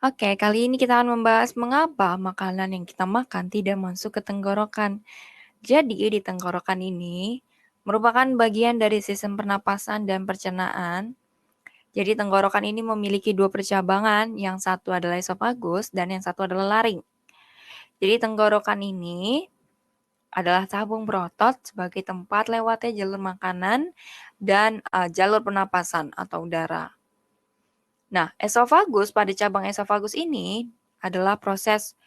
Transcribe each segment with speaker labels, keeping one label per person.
Speaker 1: Oke, kali ini kita akan membahas mengapa makanan yang kita makan tidak masuk ke tenggorokan. Jadi, di tenggorokan ini merupakan bagian dari sistem pernapasan dan pencernaan. Jadi, tenggorokan ini memiliki dua percabangan, yang satu adalah esofagus dan yang satu adalah laring. Jadi, tenggorokan ini adalah tabung berotot sebagai tempat lewatnya jalur makanan dan jalur pernapasan atau udara. Nah, esofagus, pada cabang esofagus ini adalah proses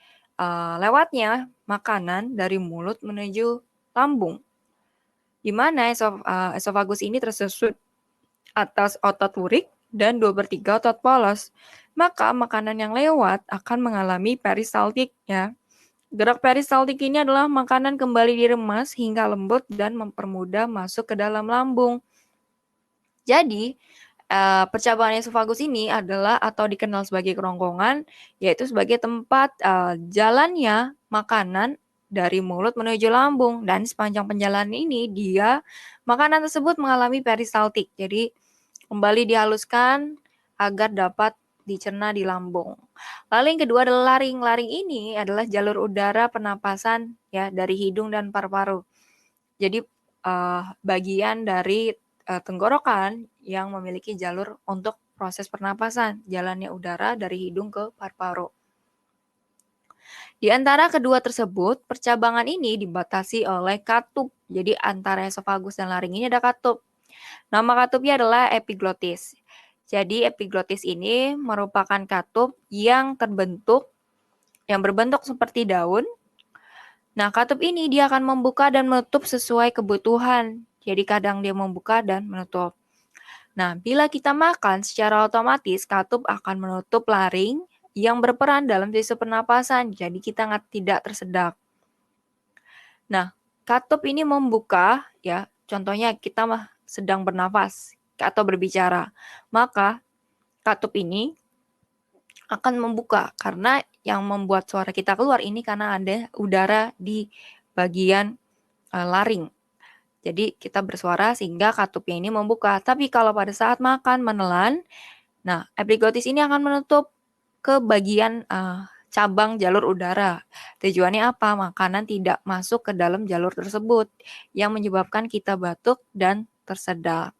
Speaker 1: lewatnya makanan dari mulut menuju lambung, di mana esofagus ini tersusun atas otot lurik dan 2/3 otot polos. Maka makanan yang lewat akan mengalami peristaltik ya. Gerak peristaltik ini adalah makanan kembali diremas hingga lembut dan mempermudah masuk ke dalam lambung. Jadi, percabangan esofagus ini adalah atau dikenal sebagai kerongkongan, yaitu sebagai tempat jalannya makanan dari mulut menuju lambung, dan sepanjang perjalanan ini makanan tersebut mengalami peristaltik. Jadi kembali dihaluskan agar dapat dicerna di lambung. Lalu yang kedua adalah laring. Laring ini adalah jalur udara pernapasan ya dari hidung dan paru-paru. Jadi bagian dari tenggorokan yang memiliki jalur untuk proses pernapasan, jalannya udara dari hidung ke paru-paru. Di antara kedua tersebut, percabangan ini dibatasi oleh katup. Jadi antara esofagus dan laring ini ada katup. Nama katupnya adalah epiglotis. Jadi epiglotis ini merupakan katup yang berbentuk seperti daun. Nah, katup ini dia akan membuka dan menutup sesuai kebutuhan. Jadi kadang dia membuka dan menutup. Nah, bila kita makan secara otomatis katup akan menutup laring yang berperan dalam sistem pernapasan. Jadi kita tidak tersedak. Nah, katup ini membuka ya. Contohnya kita sedang bernafas atau berbicara. Maka katup ini akan membuka karena yang membuat suara kita keluar ini karena ada udara di bagian laring. Jadi kita bersuara sehingga katupnya ini membuka. Tapi kalau pada saat makan menelan, nah epiglotis ini akan menutup ke bagian cabang jalur udara. Tujuannya apa? Makanan tidak masuk ke dalam jalur tersebut yang menyebabkan kita batuk dan tersedak.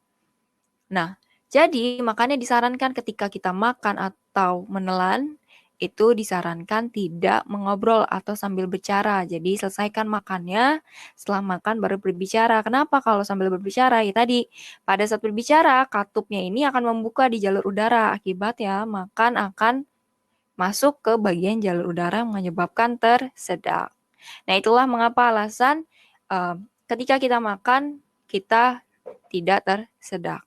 Speaker 1: Nah, jadi makanya disarankan ketika kita makan atau menelan, itu disarankan tidak mengobrol atau sambil bicara. Jadi selesaikan makannya, setelah makan baru berbicara. Kenapa kalau sambil berbicara? Ya tadi, pada saat berbicara, katupnya ini akan membuka di jalur udara. Akibatnya makan akan masuk ke bagian jalur udara menyebabkan tersedak. Nah, itulah mengapa alasan ketika kita makan, kita tidak tersedak.